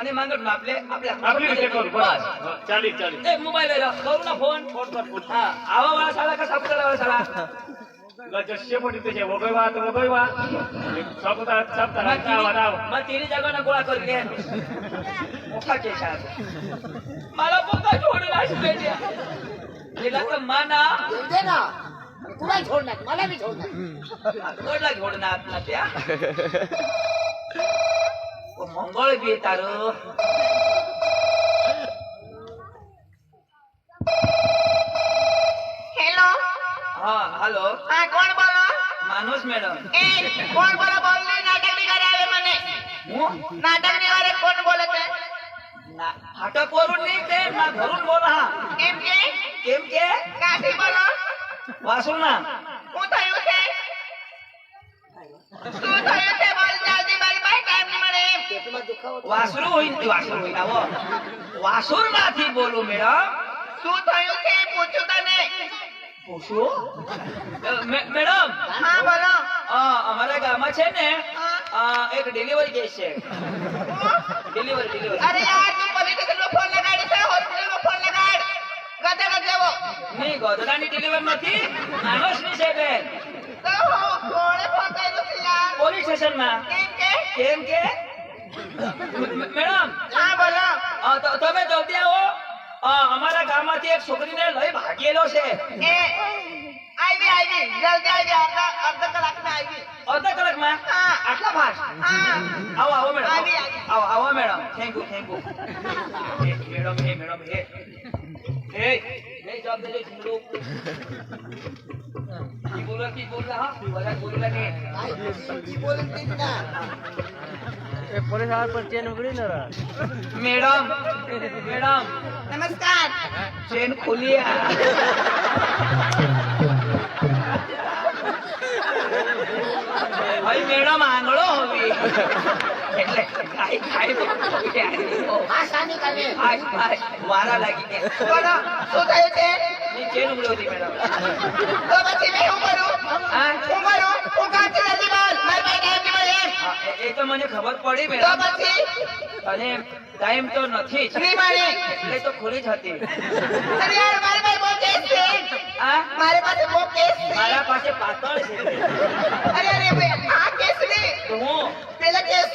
અને માંગટ આપણે રીતે કરું બસ ચાલી એક મોબાઈલ લઈ લો કરું ના ફોન હા આવા વાળા સાલા કા સાપુતારા વાળા સાલા ગજસ્ય પડી છે વગોયવા તો વગોયવા સાપુતારા આવ માં તેરી જગા ગોળા કરી લે મોખા કે છે મારા પોતા છોડ લાશ બેઠ્યા એલા તો માના दे ना तू नहीं छोड़ना मला भी छोड़ना ગોળા છોડના આપના ત્યાં ઓ મંગળ બી તારો हेलो હા હાલો हाँ कौन बोलो માનોસ મેડમ ए कौन बोलो बोल नहीं नाटक नहीं करावे मने હું नाटक नहीं वाले कौन बोले थे ના ફાટક બોલું નહીં તે ના ભરું બોલા केम के કેમ કે काठी बोलो વાસુના હું થયું છે શું થયું છે બોલ જલ્દી મારી પાસે ટાઈમ નહીં મળે पेटમાં દુખાવો વાસુર હોય આવો વાસુર માંથી બોલું મેડમ શું થયું છે પૂછું તને પૂછો મેડમ હા બોલો અમારા ગામમાં છે ને એક ડિલિવરી કેસ છે ડિલિવરી અરે યાર તું પોલીસ સ્ટેશન નો ફોન લગાડી છે હોસ્પિટલ નો ફોન લગાડ ગધેડો જેવો નહીં ગોધરાની ડિલિવરી નથી માનસની છે બેન તો કોણે ફોન કર્યો છે યાર પોલીસ સ્ટેશનમાં કેમ કે કેમ કે મેડમ હા બોલો તમે જલ્દી આવો અમારા ગામમાંથી એક છોકરીને લઈ ભાગેલો છે એ આવી જલ્દી આવી અડધા કલાકમાં આવી અડધા કલાકમાં હા. આટલા ફાસ્ટ હા આવો મેડમ આવી. આવો મેડમ થેન્ક યુ મેડમ હે જવાબ દેજો જીંગડો કી બોલ હા બધા બોલલા ને ઈ બોલે જ ના મેડમ નમસ્કાર ચેન ખોલિયા ભાઈ મેડમ આંગળો હોવી એટલે ખાઈ આસાની કરે વારા લાગી ગયા બોલો શું થયું છે ની ચેન ઉગડ્યો હતી મેડમ તો પછી મેં શું કરું હા હું કાંથી નથી બોલ મારી પાસે ટાઈમ નહીં મળે એ તો મને ખબર પડી તો મેડમ પછી અને ટાઈમ તો નથી જ નહીં મળે એટલે તો ખુલી જ હતી અરે યાર મારી પાસે બહુ કેસ છે આ મારી પાસે બહુ કેસ છે મારા પાસે પાતળ છે અરે આ કેસ નહીં તો હું પેલા કેસ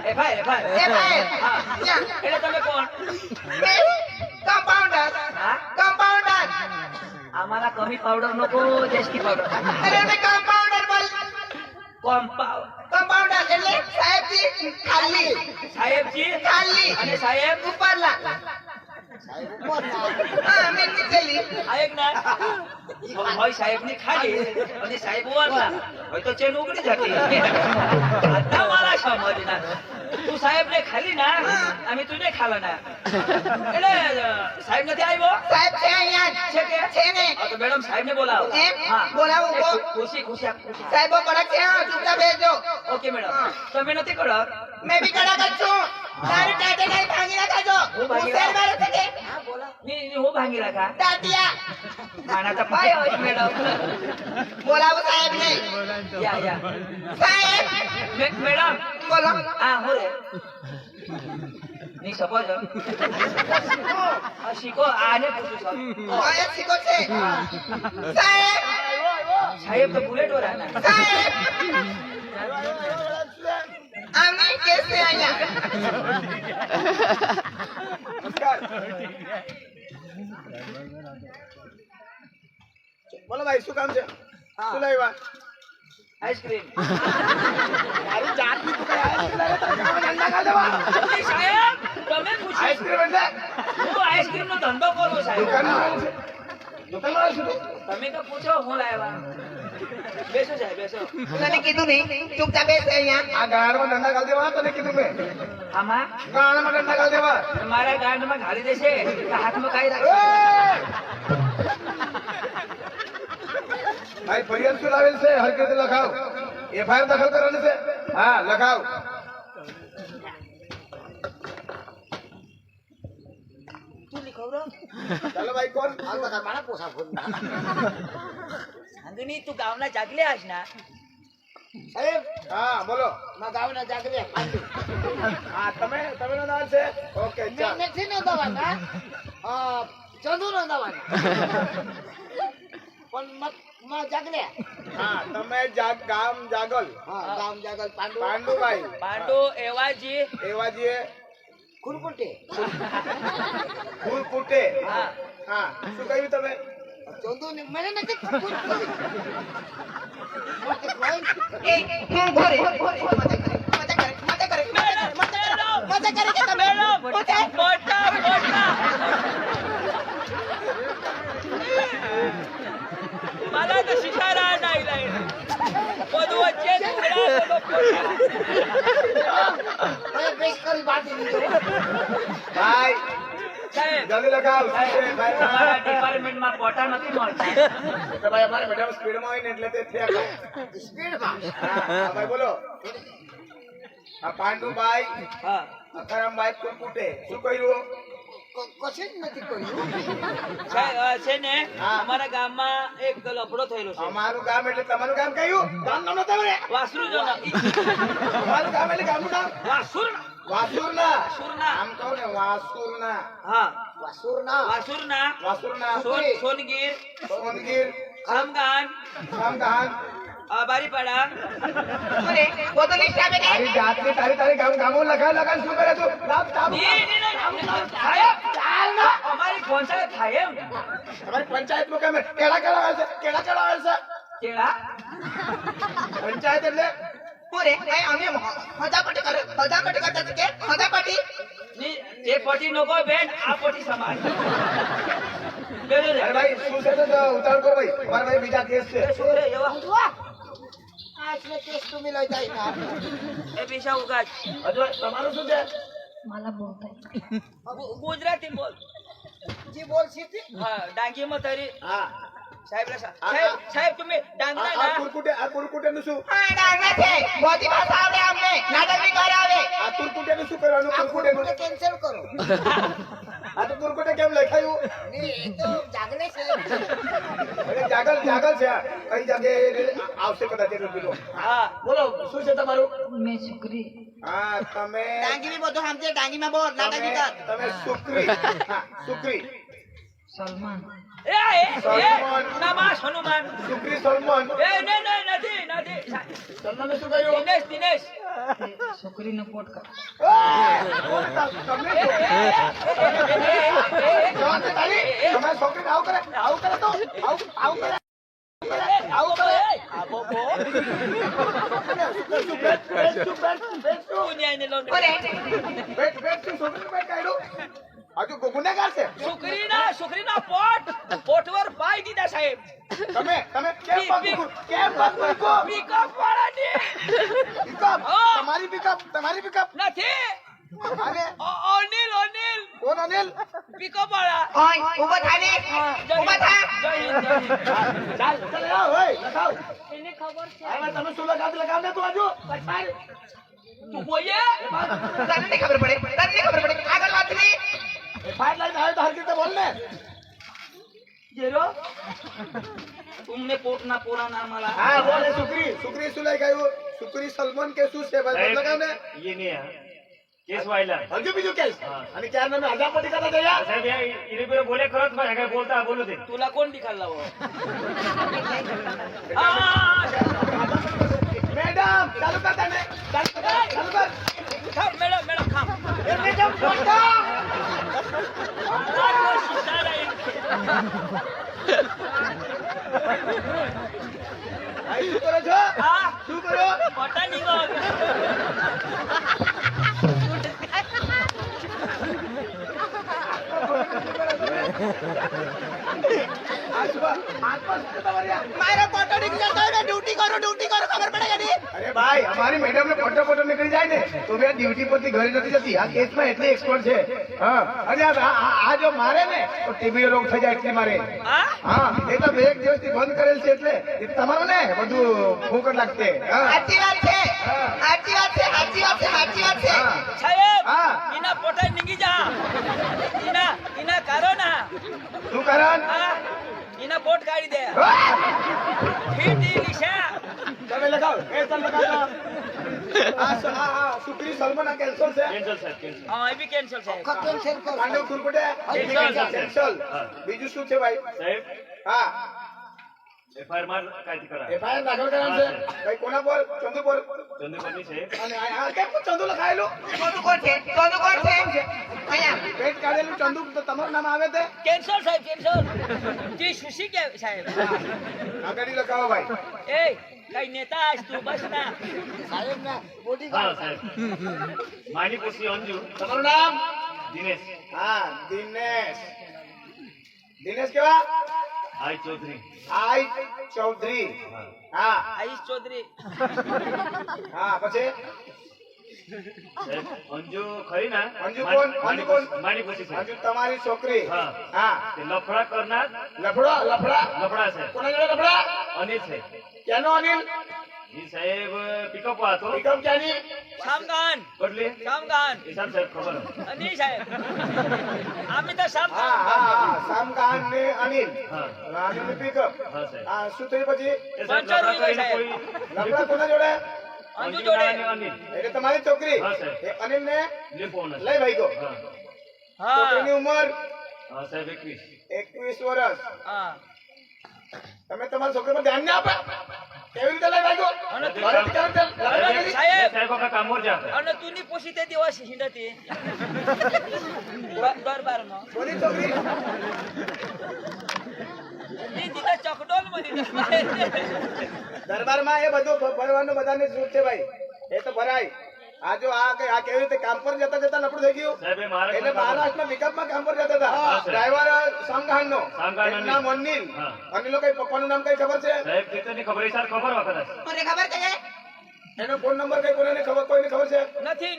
એફઆઈઆર હા એટલે તમે કોણ કમ્પાઉન્ડર હા કમ્પાઉન્ડર અમારા કમી પાવડર નો કો જેસ્ટી પાવડર અરે મેં કમ્પાઉન્ડર બોલ કમ્પાઉન્ડર એટલે સાહેબજી ખાલી સાહેબજી ખાલી અને સાહેબ ઉપરલા હા મેં નીચેલી આ એક ના હોય સાહેબ ની ખાલી અને સાહેબ વાળા હોય તો ચેન ઉગડી જતી આટલા મારા સમજ ના તું સાહેબ ને ખાલી ના અમે તુને ખાલા ના એટલે સાહેબ નથી આવ્યો સાહેબ છે અહીંયા છે કે છે ને તો મેડમ સાહેબ ને બોલાવો એમ બોલાવો કો ખુશી સાહેબો કડક છે હા ચૂપચાપ બેસજો ઓકે મેડમ તમે નથી કડક મેં બી કડક જ છું તારી ટાટે નહીં ભાંગી નાખાજો હું ભાંગી હું શેર મારું છે કે ની હું ભાંગી રાખા તાતિયા માના તો પાય હોય મેડમ બોલાવો સાહેબ ને યા સાહેબ મેડમ બોલો આ હો રે ની સપોઝ આ શીખો આને પૂછું છું ઓય શીખો છે સાહેબ સાહેબ તો બુલેટ વાળા ના સાહેબ આમી કેસ છે અહીંયા બોલો ભાઈ શું કામ છે શું લાવ્યા આઈસ્ક્રીમ મારી જાતની તું કઈ આઈસ્ક્રીમ સાહેબ તમે પૂછો આઈસ્ક્રીમ એટલે હું આઈસ્ક્રીમ નો ધંધો કરું સાહેબ દુકાનમાં છું તમે તો પૂછો હું લાવ્યા બેસો સાહેબ બેસો તને કીધું નહીં ચૂપચાપ બેસ અહીંયા આ ગાળમાં ડંડા ગાળ દેવા તને કીધું મેં આમાં ગાળમાં ડંડા ગાળ દેવા મારા ગાંઠમાં ઘાલી દેશે કે હાથમાં કાઈ રાખે ભાઈ ફરિયાદ શું લાવેલ છે હરકત લખાવ એફઆઈઆર દાખલ કરવાની છે હા લખાવ ચાલો ભાઈ કોણ મારા પોસા ફોન અંગની તું ગાવના જાગલે આજ ના સાહેબ હા બોલો માં ગાવના જાગરે હા તમે નોંધવાના છે ઓકે ચાલ નથી નોંધવાના ચંદુ નોંધવાના પણ જાગલે હા તમે ગામ જાગલ ગામ જાગલ પાંડુભાઈ પાંડુ એવાજી એવાજીએ ખુરકુટે ફૂલ ફૂટે હા હા શું કહ્યું તમે ચંદુ ને મને નથી એ હું ઘરે મજા કરે કે તમે મોટા मला तर शिकायला नाही लागेल वधूचे બેસ કરી બાટી લીધો ભાઈ સાહેબ જલ્દી લગાવ શું છે ભાઈ તમારા ડિપાર્ટમેન્ટમાં પોટા નથી મળતા તો ભાઈ અમારે મેડમ સ્પીડમાં હોય ને એટલે તે થયા સ્પીડમાં હા ભાઈ બોલો આ પાંડુભાઈ હા અખારામભાઈ ફૂલ ફૂટે શું કહ્યું કશું જ નથી કર્યું સાહેબ છે ને હા. અમારા ગામમાં એક લફડો થયેલો છે અમારું ગામ એટલે તમારું ગામ કયું ગામ નામ નતું રે વાસરુ જો અમારું ગામ એટલે ગામનું નામ વાસુરના વાસુરના વાસુરના. આમ કહો ને વાસુરના હા વાસુરના વાસુરના વાસુરના સોનગીર સોનગીર ખામગાન ખામગાન બારીપાડા અરે બોતલી સામે તારી જાતની તારી ગામો લગાવ શું કરે તું લાવ તાવ સાહેબ ચાલ ના અમારી પંચાયત થાય એમ તમારી પંચાયતનું કામ કેળા આવે છે કેળા પંચાયત એટલે પૂરે એ અમે હજાપટી કરતા કે હજાપટી ની જે પટી નો કોઈ બેન આ પટી સમાન બેન અરે ભાઈ શું છે તો ઉતાર કરો ભાઈ અમારા ભાઈ બીજા કેસ છે શું રે એવા આટલે કેસ તું મિલાઈ જાય ના એ પૈસા ઉગાજ હજુ તમારું શું છે ગુજરાતી બોલ જી બોલ સીધી હા ડાંગીમાં તારી હા સાહેબ સાહેબ તમે ડાંગના ના આ કુરકુટે નું શું આ ડાંગા છે બોધી ભાષા આવડે અમને નાટક બી કરાવે આ કુરકુટે નું શું કરવાનું કુરકુટે નું કેન્સલ કરો આ તો કુરકુટે કેમ લખાયું એ તો જાગલે છે અરે જાગલ છે આ. કઈ જગ્યાએ આવશે કદાચ એનું પેલું હા બોલો શું છે તમારું મેં છોકરી હા તમે ડાંગી બી બધું સમજે ડાંગી માં બોલ નાટક બી કર તમે સુક્રી હા સુક્રી સલમાન સલમાન. નમાસ હનુમાન સુક્રી સલમાન એ નથી સલમાને શું કહ્યું દિનેશ છોકરીનો પોટ કર તમે તમારી છોકરીને આવું કરે તો આવું કરે દુનિયાને લોટ અરે બેટ શું છોકરીનું બેટ કાઢ્યું હજુ ગુનેગાર છે છોકરીના પોટવર પાઈ દીધા સાહેબ તમે કેમ પગ મૂકો પિકઅપ વાળાની પિકઅપ હા. તમારી પિકઅપ નથી અને અનિલ કોણ અનિલ પિકઅપ વાળા ઓય ઉભો થા ને ઉભો થા જય હિન્દ. ચાલ આવ હોય લખાવ એને ખબર છે હવે તમે શું લગાવ ને તું હજુ તું બોલીએ તને નહીં ખબર પડે આગળ વાત નહીં ફાઇલ લાઈન આવે તો હર રીતે બોલ ને જેરો तुमने पोटना पूरा नाम आला હા બોલે સુક્રી શું લઈ ગયું સુક્રી સલમાન કે શું છે ભાઈ લગાવ ને ये नहीं है केस वाइला હજુ બીજું કેસ અને ક્યાં નામે હજાપટી કરતા જયા साहेब या इरे बिरे बोले खरंच पण काय बोलता बोलू दे तुला कोण दिखायला लावं મેડમ ચાલુ કર તને ચાલુ કર थांब मॅडम थांब મેડમ ફોટો આઈ શું કરો છો હા શું કરો પોટા નિગો મારો ફોટો નીકળતો હોય ડ્યુટી કરો ખબર પડે કે નહીં અરે ભાઈ અમારી મેડમ ને ફોટો નીકળી જાય ને તો બે ડ્યુટી પરથી ઘરે નથી જતી આ કેસમાં એટલી એક્સપર્ટ છે હા અને આ જો મારે ને તો ટીબી રોગ થઈ જાય એટલે મારે હા હા એ તો બે એક દિવસથી બંધ કરેલ છે એટલે એ તો તમારું ને બધું ફોકટ લાગશે હા સાચી વાત છે હા સાહેબ હા. ઇના પોટા નિગી જા ઇના કારો ના શું કારણ હા ઇના પોટ કાઢી દે ફીટ ઈ લીશા તમે લખાવો એ તમે લખાવો આ સુપ્રી સલમાન કેન્સલ છે કેન્સલ સાહેબ કેન્સલ હા એ બી કેન્સલ સાહેબ કેન્સલ કરો પાંડવ ખુરપટે કેન્સલ બીજું શું છે ભાઈ સાહેબ હા એફઆઈઆર માં કાયદે કરા એફઆઈઆર દાખલ કરાવ છે ભાઈ કોના પર ચંદુ પર ચંદ્રપતિ સાહેબ અને આ કેમ ચંદુ લખાયેલું સોનું કોણ છે અહીંયા પેટ કાઢેલું ચંદુ તો તમારું નામ આવે છે કેન્સલ સાહેબ કેન્સલ જી સુશી કે સાહેબ આગળ લખાવો ભાઈ એ કઈ નેતા આજ તું બસ ના સાહેબ ના બોડી હા સાહેબ માની પૂછી અંજુ તમારું નામ દિનેશ હા દિનેશ દિનેશ કેવા આઈ ચૌધરી આઈ ચૌધરી હા આઈશ ચૌધરી હા પછી સાહેબ અંજુ ખરી ના અંજુ કોણ? અંજુ કોણ? માની પૂછી હજુ સાહેબ તમારી છોકરી હા. હા તે લફડા કરનાર લફડા લફડા છે કોના જોડે લફડા અનિલ છે ક્યાંનો અનિલ ઈ સાહેબ પિકઅપ હતો વિક્રમ ક્યાંની શામગાન બદલી શામગાન ઈશાન સાહેબ ખબર અની સાહેબ આમે તો શામ હા હા સામગાન ને અનિલ હા અનિલ ને પિકઅપ હા સાહેબ હા શું થયું પછી એ સાહેબ પંચર લફડા હોય કરીને સાહેબ. કોઈ લફડા કોના જોડે અંજુ અંજુ જોડે અને અનિલ એટલે તમારી છોકરી હા, સાહેબ. એ અનિલ ને લીપોન લઈ ભાઈ ગો હા છોકરીની હા ઉંમર હા સાહેબ 21 21 વર્ષ હા તમે તમારા છોકરી પર ધ્યાન ના આપે કેવી રીતે લઈ ભાઈ ગો અને તું- ઘરેથી કેવી રીતે લફડા કરી? સાહેબ સાહેબ આપણા કામોર જાતા અને તુની પોસી તે દિવસ હિંડતી દરબારમાં કોની છોકરી ઈ દીધા ચકડોલ મળી દરબારમાં એ બધું ભરવાનું બધાને છૂટ છે ભાઈ એ તો ભરાય આ જો આ કેવી રીતે કામ પર જતા જતા લપડું થઈ ગયું સાહેબ એ એટલે મહારાષ્ટ્રમાં મહારાષ્ટ્રમાં પિકઅપમાં કામ પર જતા હતા હા, સાહેબ. ડ્રાઈવર સામગાનનો સામગાન એનું નામ અનિલ હા. અનિલ કઈ પપ્પાનું નામ કઈ ખબર છે સાહેબ તેની ખબર ઈશાન ખબર વખત હશે મને ખબર છે એનો ફોન નંબર કઈ કોઈને ખબર કોઈને ખબર છે નથી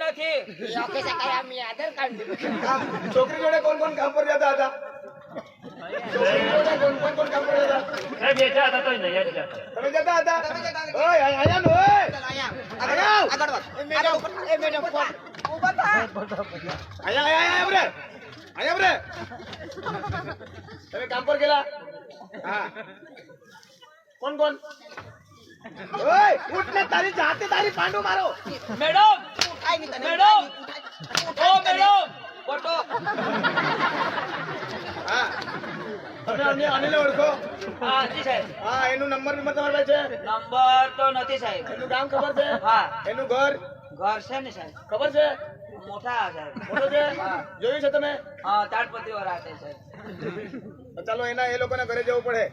ઓફિસે કઈ આમ આધાર કાર્ડ દીધું હા, છોકરી જોડે કોણ કોણ કામ પર જતા હતા છોકરી જોડે કોણ કોણ કામ પર જતા સાહેબ એ જાતા તો નહીં જ જાતા તમે જતા હતા ઓય આયા નો ઓય આયા આગળ વધ એ મેડમ ફોન ઉભા થા આયા બ્રે તમે કામ પર ગયેલા હા કોણ કોણ ઓય ઉઠ ને તારી જાતે તારી પાંડુ મારો મેડમ આઈ ની તને મેડમ ઓ મેડમ ફોટો હા તમે અનિલ ઓળખો હા જી સાહેબ હા એનું નંબર તમારી પાસે છે નંબર તો નથી સાહેબ એનું નામ ખબર છે હા એનું ઘર ઘર છે ને સાહેબ ખબર છે મોટા સાહેબ ફોટો છે જોયું છે તમે હા તાડપત્રી વાળા છે સાહેબ તો ચાલો એના એ લોકોના ઘરે જવું પડે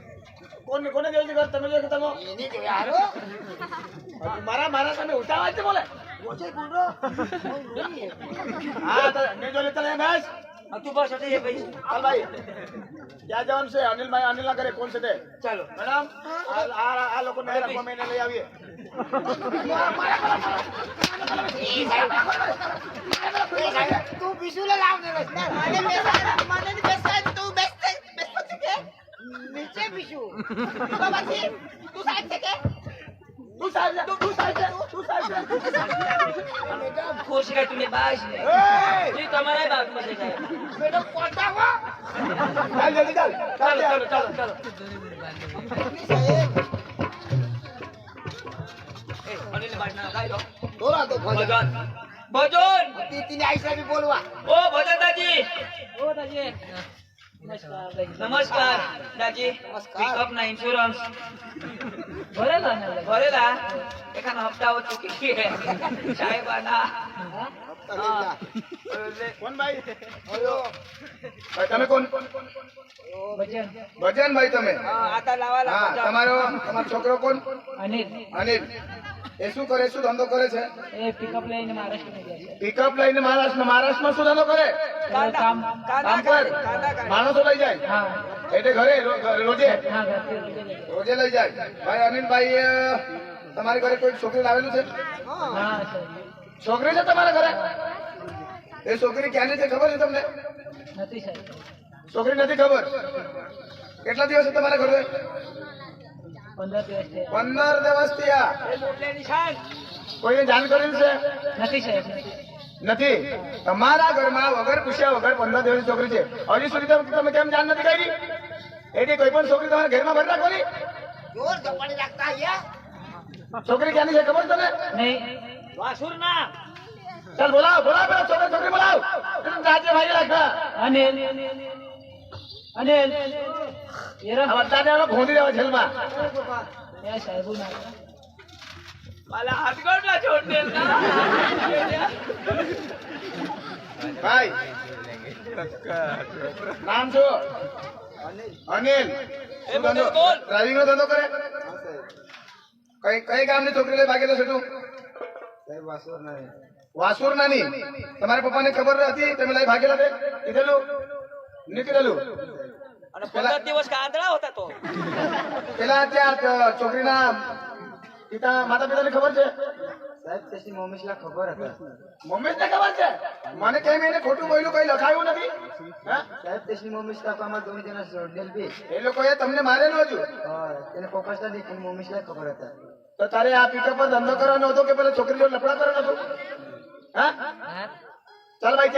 કોને જોયું છે ઘર તમે જોયું કે તમે એની જોડે હારો મારા સામે ઉઠાવા છે બોલે રોજે ગુંડો હા તો ને જો લેતા નાશ હા, તું બસ હટી ભાઈ ચાલ ભાઈ ક્યાં જવાનું છે અનિલ ના ઘરે કોણ છે તે ચાલો મેડમ આ લોકોને રાખવા એને લઈ આવીએ તું બીજું લાવ દે બસ મને બેસાય તું બેસતે બેસતો છે નીચે બીજું બાબા થી તું સાહેબ છે કે તું સાહેબ ખુશ રહે તું બાસ ને એય! જી તમારા બાપ માં છે સાહેબ મેડમ પોતા હો ચાલ જલ્દી ચાલ ચાલો ચાલો ચાલો ચાલો એ અનિલ બાટ ના ખાઈ લો થોડા તો ભજન ભજન તીતીને આઈસા બી બોલવા ઓ ભજન દાદી ઓ દાદી નમસ્કાર દાદી પિકઅપ ના ઇન્સ્યોરન્સ ભરેલા એખાનો હપ્તાઓ ચૂકી સાહેબ આના કોણ ભાઈ તમે કોણ ભજનભાઈ તમે આતા લાવા હા તમારો છોકરો કોણ અનિલ અનિલ એ શું કરે શું ધંધો કરે છે એ પિકઅપ લઈને મહારાષ્ટ્રમાં ગયા છે પિકઅપ લઈને મહારાષ્ટ્રમાં શું ધંધો કરે કામ કામ પર માણસો લઈ જાય હા એટલે ઘરે રોજે હા ઘરથી લઈ જાય. રોજે લઈ જાય ભાઈ અનિલભાઈ તમારી ઘરે કોઈ છોકરી લાવેલું છે હા સર છોકરી છે તમારા ઘરે એ છોકરી ક્યાંની છે ખબર છે તમને નથી સાહેબ છોકરી નથી ખબર કેટલા દિવસ છે તમારા ઘરે 15 દિવસ છે 15 દિવસ થયા એટલે નિશાન કોઈને જાણ કરેલ છે નથી સાહેબ નથી તમારા ઘરમાં વગર પૂછ્યા વગર 15 દિવસની છોકરી છે હજી સુધી તમે કેમ જાણ નથી કરી એટલે કોઈ પણ છોકરી તમારા ઘરમાં ભરી રાખવાની જોર ધપાડી રાખતા અહીંયા છોકરી ક્યાંની છે ખબર તને? નહીં. વાસુર ના ચાલ બોલાવ પેલા છોકરી બોલાવ. રાજ્ય ભાઈ રાખ. અનિલ. અનિલ. એરા. આ બધાને આનો ખોદી દેવા જેલમાં. એ સાહેબો ના. માલા હાથગોળ ના છોડ દે ભાઈ નામ શું? અનિલ. એ બોલ બોલ. ડ્રાઇવિંગ નો ધંધો કરે? કઈ ગામની છોકરી લઈ ભાગેલો છે તું? વાસુર નાની. તમારા પપ્પાને ખબર હતી તમે લઈ ભાગેલા તે? કીધેલું નીકળેલું. અને 15 દિવસ કાંદડા હોતા તો પેલા ત્યાં છોકરીના માતા પિતાને ખબર છે? મમ્મી ને ખબર છે? મને કેમ એને ખોટું બોલ્યું કઈ લખાયું નથી? હા? એ લોકોએ તમને મારેલો હજુ? તો તારે આ પિકઅપ પર ધંધો કરવાનો હતો કે પેલા છોકરી જોડે લફડા કરવાનો હતો? હા? ચાલ ભાઈ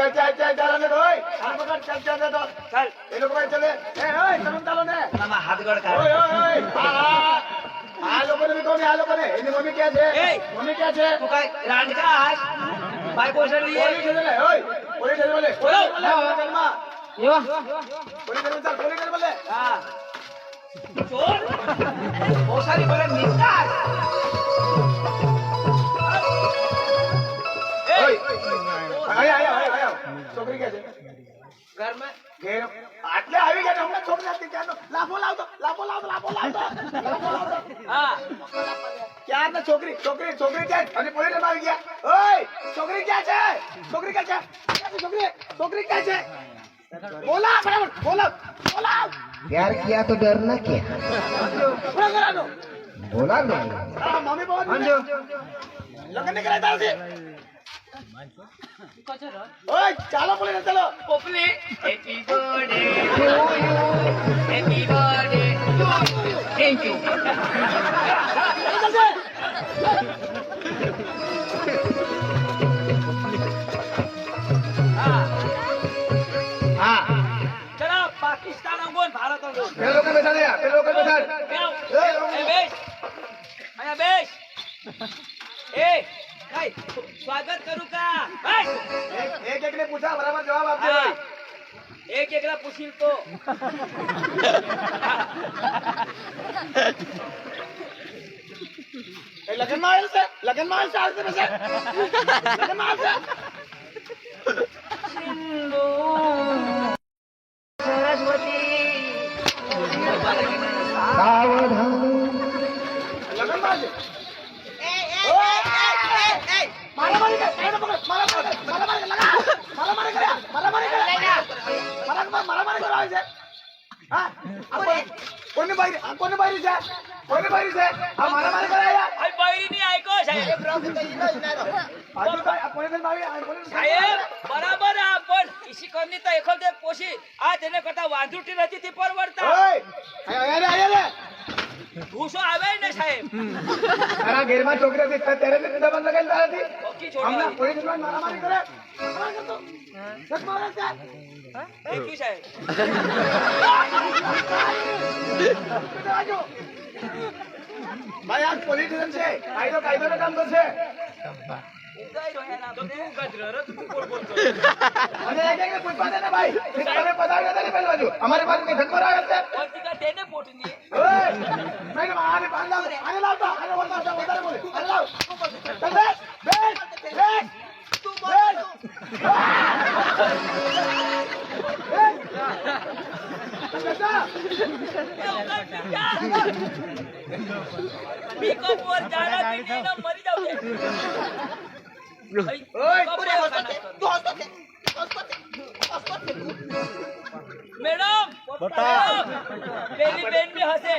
ચાલ અને ભાઈ આ પકડ ચાલ તો ચાલ એ લોકો ભાઈ ચાલે. એ ઓય તમે ચાલો ને. આમાં હાથગોળ કાઢ ઓય આ લોકોને બી કહો ને, આ લોકોને એની મમ્મી ક્યાં છે? એ! મમ્મી ક્યાં છે? તું કઈ રાંડકા હાથ ભાઈ પોષણ લીએ પોલીસ સ્ટેશન લે. ઓય પોલીસ સ્ટેશન બોલે. બોલો. એવા. પોલીસ સ્ટેશન ચાલ. પોલીસ સ્ટેશન બોલે. હા ચોર બહુ સારી બોલે નિકાલ ઓય આયા છોકરી ક્યાં છે? ઘરમાં ઘેર આટલે આવી ગયા ને હમણાં છોકરી હતી ત્યાંનો લાફો લાવતો. હા ક્યાં ને છોકરી ક્યાં? અને પોલીસ આવી ગયા. ઓય છોકરી ક્યાં છે? છોકરી ક્યાં છે? બોલા બરાબર બોલા. प्यार किया तो डरना क्या? પૂરા કરાનો. बोला ना હા મમ્મી પપ્પા લગ્ન નહીં કરાય તારથી. ઓય ચાલો પોલીસ ચાલો. Popli happy birthday to you happy birthday to you thank you હા ચલો પાકિસ્તાન અંગોન ભારત અંગોન પેલો લોકો બેઠા રહ્યા. પેલો લોકો બેઠા. એ બેસ અહીંયા બેસ એ ભાઈ સ્વાગત કરું કા ભાઈ એક એકને પૂછા બરાબર જવાબ આપજો હા ભાઈ. એક એકલા પૂછી તો એ લગ્નમાં આવેલ છે? લગ્નમાં આવેલ છે? લગ્નમાં આવશે? લગ્નમાં આવશે? મારામારી કરે. એને પકડ. મારામારી લગા. મારામારી કર્યા. મારામારી કરવા આવે છે? હા? કોની બાયરી છે? આ મારામારી કરાયા? ભાઈ બૈરી ની આઈકો સાહેબ આજુ ભાઈ, આ પોલીસ આવી. આ પોલીસ સાહેબ બરાબર આ પણ ઈસી કરની તો એખલ દે પોસી આ તેને કરતા વાંધુટી નથી થી પરવડતા ઓય આયા રે. ઘૂસો આવે ને સાહેબ તારા ઘેરમાં છોકરી હતી ત્યારે દબન લગાવી તારાથી ઓકી હમણાં છોડી પોલીસ મારામારી કરે. થેન્ક યુ સાહેબ ભાઈ આ પોલીસ સ્ટેશન છે. કાયદો કામ કરશે. ઉગાઈ રહ્યો એના તો તું ગજરો રે તું બોલ બોલ કર અને એક પૂછવા દે ને ભાઈ. તમે પધાર્યા હતા ને પેલી બાજુ. અમારી પાસે કઈ ધક્કો આવ્યો છે? ઓરતીકા તેને પોટની ઓય મેં આને બાંધ લાવ. આને લાવ તો. આને વધારે બોલે. આને લાવ. ચાલ બેસ. તું બોલ. બીકો પર જાડા પીને ના મરી જાવ છે ઓય મેડમ બતાવ પેલી બેન બી હશે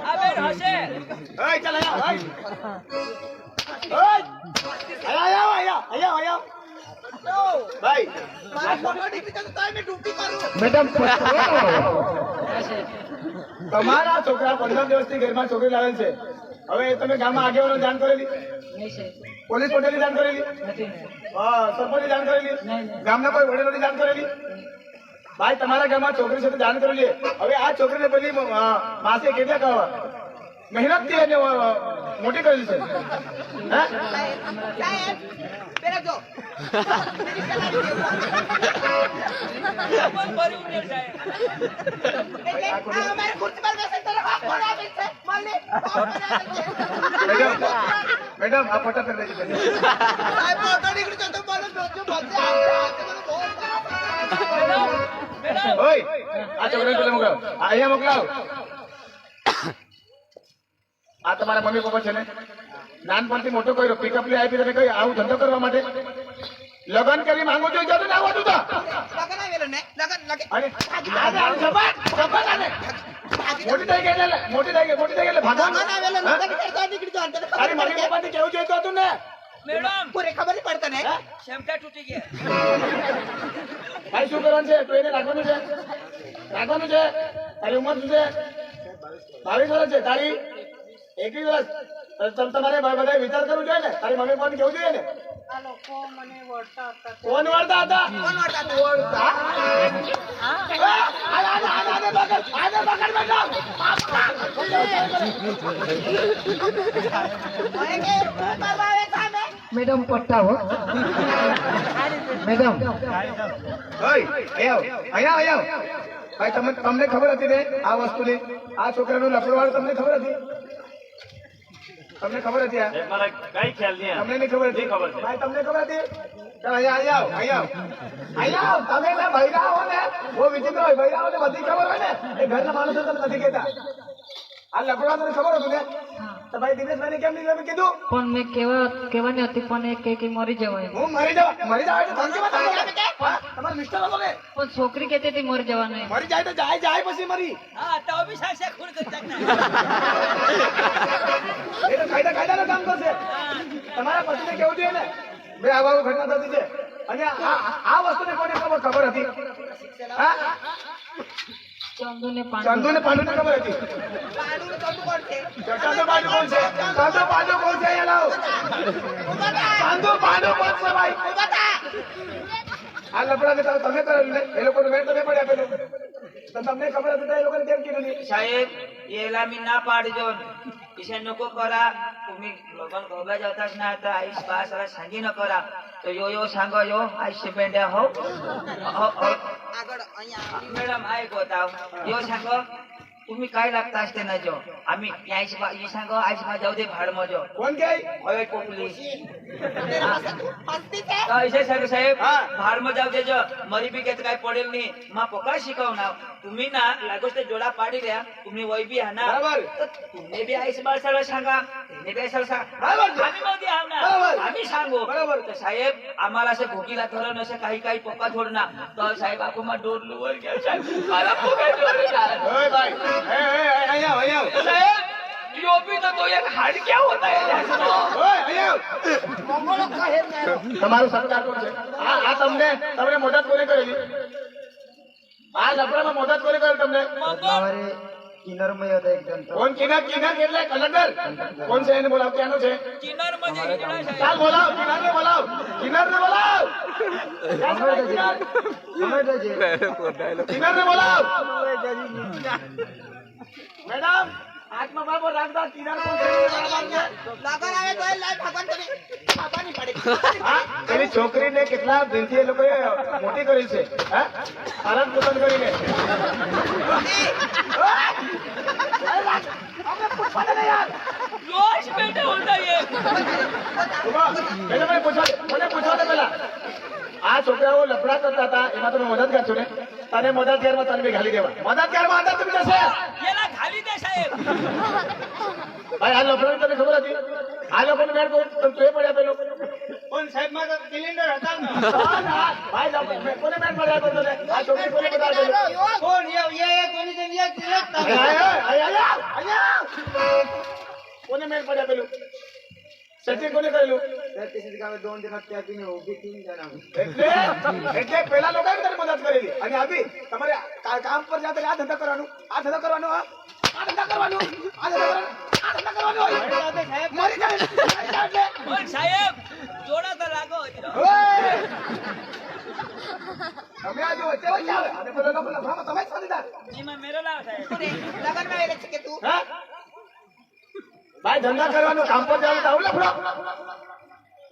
આ બેન હશે ઓય ચાલ આયા. ઓય આયા. ભાઈ મેડમ તમારા છોકરા 15 દિવસથી ઘરમાં છોકરી લાવેલ છે. હવે તમે ગામમાં આગેવાનો જાણ કરેલી? નહીં સાહેબ. પોલીસ પટેલની જાણ કરેલી? નથી. સરપંચની જાણ કરેલી? નહીં. ગામના કોઈ વડીલોની જાણ કરેલી? ભાઈ તમારા ગામમાં છોકરી સાથે જાણ કરેલી. હવે આ છોકરીને પેલી માસે કેટલા કહવા મહેનતથી એને મોટી કરી છે હે? સાહેબ પેલા જો પણ ભર્યું ને સાહેબ. એટલે આ અમારે ખુરશી પર બેસે તો આ કોણ આવે છે મને મેડમ આ ફોટા કરી દેજો સાહેબ ફોટો નીકળી તો મને જોજો બધે મેડમ, ઓય આ છોકરાને પેલા મોકલાવ આ અહીંયા મોકલાવ આ તમારા મમ્મી પપ્પા છે ને નાનપણથી મોટો કર્યો પિકઅપ લઈ આપી તમે કઈ આવું ધંધો કરવા માટે લગન કરી માંગો છો જતો ના આવતું તો લગન આવેલો ને લગન અને આને જબાન આને મોટી થઈ ગઈ એટલે મોટી થઈ ગઈ એટલે ભાગવાનું લગન આવેલો લગન કરતો નીકળી તો અંતર તારી મમ્મી પપ્પાને કેવું જોઈતું હતું ને મેડમ, પૂરે ખબર નહીં પડતા ને શેમટા તૂટી ગયા. ભાઈ શું કરવાનું છે તું એને રાખવાનું છે તારી ઉંમર શું છે 22 વર્ષ છે તારી 21 વર્ષ તમારે બધા વિચાર કરવું જોઈએ ને તારી મમ્મી પપ્પાને કેવું જોઈએ ને કોણ વળતા હતા કોણ વળતા હતા? આને પકડ બેટા મને કે તું કરવા આવે સામે મેડમ પટ્ટા હો મેડમ અહીંયા ભાઈ તમને ખબર હતી ને આ વસ્તુની આ છોકરાનું લફડવાળું તમને ખબર હતી તમને ખબર હતી આ મને કઈ ખ્યાલ નહીં તમને નહીં ખબર હતી ખબર છે. ભાઈ તમને ખબર હતી ચાલ અહીંયા આવો તમે ના ભૈરા હો ને બહુ વિચિત્ર હોય ભૈરા ને બધી ખબર હોય ને એ ઘરના માણસો તમે નથી કહેતા આ લફડવા તને ખબર હતું ને તો ભાઈ દિનેશભાઈને કેમ નહીં તમે કીધું પણ મેં કહેવાની હતી પણ એ કે મરી જવાય હું મરી જાવ એટલે ધમકીમાં તમે તમારો મિસ્ટર હતો ને પણ છોકરી કહેતી હતી મરી જવાનું મરી જાય તો જાય પછી મરી હા, તો બી સાક્ષી ખૂણ કરતા ના. એ તો કાયદાનું કામ કરશે તમારા પતિને કેવું જોઈએ ને બે આવા ઘટના થતી છે અને આ વસ્તુને કોને ખબર હતી હા ચંદુ ને ચંદુ ને પાંડુ ને ખબર હતી પાડું તો તું કોણ છે ચંદુ પાંડુ કોણ છે ચંદુ પાંડુ કોણ છે અહીંયા લાવો ચંદુ પાંડુ કોણ છે ભાઈ ઉભા થા આ લફડાને તમે કરેલું ને એ લોકોને વેટ તમે પડ્યા પેલું તો તમને ખબર હતી તો એ લોકોને કેમ કીધું નહીં साहेब याला मी ना पाडजो इसे नको करा तुम्ही लोकांना घोबा जातात ना आता आईस बासाला सांगी न करा तो यो सांगो यो आईस पेंड्या हो આગળ અહીંયા मॅडम ऐक होता यो सांगो तुम्ही काय लागता असते ना जो आम्ही आईस बा ये सांगो आईस बा जाऊ दे भाड मजो કોણ કે ओय पोपली હસ્તી છે તો ऐसे सांगो साहेब हा. भाड म जाऊ देजो मरी बी घेत काय पडेल नाही मा पका शिकवणार तुम्ही ना लागोस ते जोडा पाडी द्या तुम्ही वय बी हा ना बरोबर. तर तुम्ही बी आईस बाळसाला सांगा त्यांनी बी आईसाला सांगा बरोबर. आम्ही मध्ये आहो ना बरोबर. आम्ही सांगू बरोबर. तर साहेब आम्हाला असं भोगीला धरण असं काही पक्का थोडना तर साहेब आपण मग डोरलू वर घ्या साहेब मला पोकाय डोरणार ઓય ભાઈ અહીંયા साहेब यो बी तर तो एक हाडक्या होता है ઓય અહીંયા તમારું સરકાર કોણ છે આ તમને મદદ કોને કરેલી આ લફડામાં મદદ કોને કરેલી તમને અમારે કિન્નરમય હતા એક જણ તો કોણ કિનર એટલે કલેક્ટર કોણ છે એને બોલાવ ક્યાંનો છે किन्नर मध्ये हिजडा साहेब ચાલ બોલાવ કિનરને બોલાવ કિનરને બોલાવ મેડમ હાથમાં બરાબર રાખતા કિનર કોણ છે લગન આવે તો લાઈ ભગવાન કરી ખબર નહીં પડે હા પેલી છોકરીને કેટલા દિલથી એ લોકોએ મોટી કરી છે હા આનંદ પોતન કરીને रोज बेटा होता है મને પૂછવા દે પેલા આ છોકરાઓ લફડા કરતા હતા એમાં તમે મદદ કરશો ને તને મદદગારમાં તને બી ઘાલી દેવા મદદગારમાં અંદર તમે જશે याला खाली दे साहेब ભાઈ આ લફડાની તને ખબર હતી આ લોકોને મેળ કોઈ તું પડ્યા પેલો પણ સાહેબ માં સિલિન્ડર હતા ને ભાઈ કોને મેળ પડ્યા પેલો આ છોકરી કોને બતાવ્યો કોણ કોની કોને મેળ પડ્યા પેલું સેટિંગ કોને કરેલું એટલે પેલા લોકોએ તને મદદ કરેલી અને આવી તમારે કામ પર જાતે આ ધંધા કરવાનું આ ધંધા કરવાનું આ ધંધા કરવાનું આ ધંધા કરવાનું મરી જાય એટલે पण साहेब जोडा तर लागो ઓય! તમે આ જો વચ્ચે વચ્ચે આવે અને પેલો લફડામાં તમે જ સાધીદાર जीमा मेरा लाव साहेब લગનમાં આવેલા છે કે તું હા ભાઈ ધંધા કરવાનું કામ પર જવાનું આવું લફડો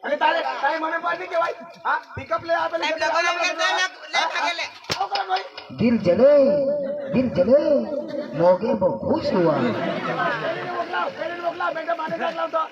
અને તારે મને પણ નહીં કહેવાય હા પિકઅપ લે આપેલી સાહેબ લગો એમ કરતો લે ભાગે લે આવું કરો ભાઈ દિલ જલે મોગે બહુ ખુશ હુઆ મોકલાવ બેટા માટે મોકલાવ તો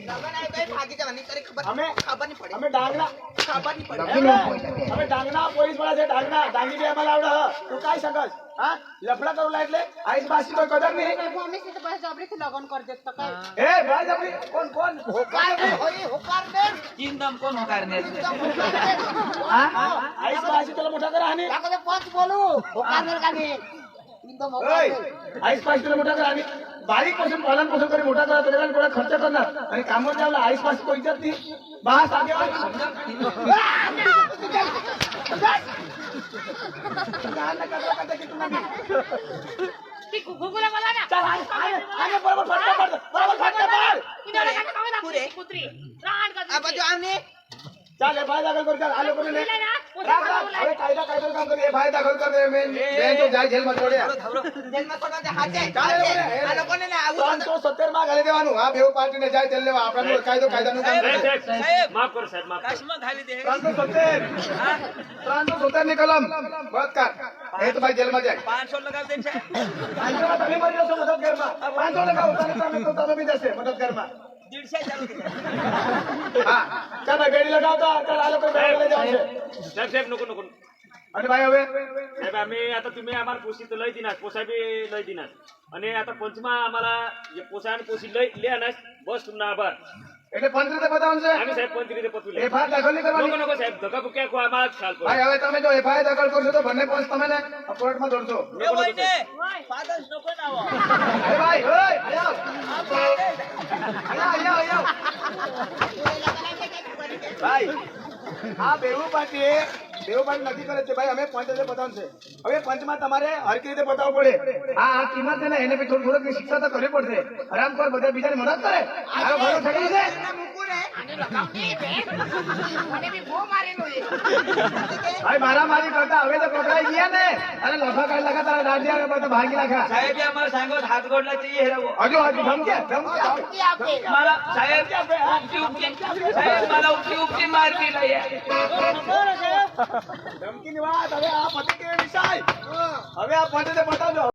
લગન આય કઈ ભાગી જવાની કરી ખબર અમે નહીં પડી અમે ડાંગના ખબર નહીં પડી લગીનો કોઈ અમે ડાંગના પોલીસ વાળા છે ડાંગી બે એમાં લાવડે તું કાઈ શકસ હા લફડા કરું લા એટલે આઈસ બાસી કોઈ કદર નહીં મમ્મી સે તો બસ આપડી લગન કરી દે તો કઈ એ ભાઈ આપણી કોણ હોકાર ને હોઈ હોકાર ને ચિંતમ કોણ હોકાર ને આઈસ બાસી ચલો મોટા કરા આની લાગો તો પાંચ બોલું હોકાર ને કાને ઇંદો હોકાર ઓય આઈસ બાસી ચલો મોટા કરા આની બારીક પોષણ પાલન પોષણ કરી મોટા કરા તો થોડા ખર્ચ કરનાર અને કામો ચાવલા આઈસ બાસી કોઈ ઇજ્જત નહીં બસ આગે ચાલ આને બરાબર ફટકા માર આ બાજુ આવને ચાલ એ ભાઈ દાખલ કર ચાલ આ લોકોને લે હવે કાયદા કામ કરે એ ભાઈ દાખલ કર દે મેં તો જાય જેલમાં છોડ્યા જેલમાં પડવા દે હાથે ચાલે આ લોકોને ને આવું 370 માં ગાલી દેવાનું આ બેવ પાર્ટીને જાય તેલ લેવા આપણો કાયદાનું કામ કરે સાહેબ માફ કરો સાહેબ માફ કરો. કાશમાં ખાલી દે 370 ની કલમ બસ કર એ તો ભાઈ જેલમાં જાય 500 લગાવ દે છે 500 માં તમે મરી જશો મદદ ઘરમાં 500 લગાવો તમે બી જશે મદદ ઘરમાં 150 ચાલુ કરી હા ચાલ ભાઈ બેડી લગાવતા ચાલ આ લોકો બેડી લઈ જાવ છે સાહેબ नको नको અને ભાઈ હવે साहेब आम्ही आता तुम्ही आम्हाला पोशी तर लय दिनास पोसाय बी लय दिनास आणि आता पंचमा आम्हाला जे पोसाय आणि पोशी लय लिहानास बस तुमना आभार એટલે પંચ રીતે બતાવવાનું છે आम्ही साहेब पंच રીતે પતું લે એફઆઈઆર દાખલ નહીં કરવાની नको नको साहेब धक्का बुक्या को आम्हाला ख्याल ભાઈ पडो હવે તમે જો એફઆઈઆર દાખલ કરશો તો બંને પોલીસ તમે ને કોર્ટમાં દોડશો એ હોય ને ફાધર્સ નો કોણ આવો અરે ભાઈ ઓય આયો ભાઈ આ બેવું પાર્ટી નક્કી કરે છે ભાઈ અમે પંચ રીતે બતાવવાનું છે હવે પંચમાં તમારે હરકી રીતે બતાવવું પડે આ કિંમત છે ને એને બી થોડુંક શિક્ષા તો કરવી પડશે આરામ કર બધા બીજાને મદદ કરે આરો ઘરો ઠગી છે મૂકું ને આને લગાવ ને મને બી બહુ મારેલો એ ભાઈ મારી કરતા હવે તો પકડાઈ ગયા ને અને લફા કાઢ લગા તારા દાડિયા બધા ભાગી નાખા સાહેબ ये हमारे सांगो हाथ गोड़ना चाहिए है वो હજુ ધમક્યા આપે मारा साहेब साहेब मला उपटी मार दी लई ધમકીની વાત હવે આ પતિ કેવી વિષય હવે આ પંચને બતાવજો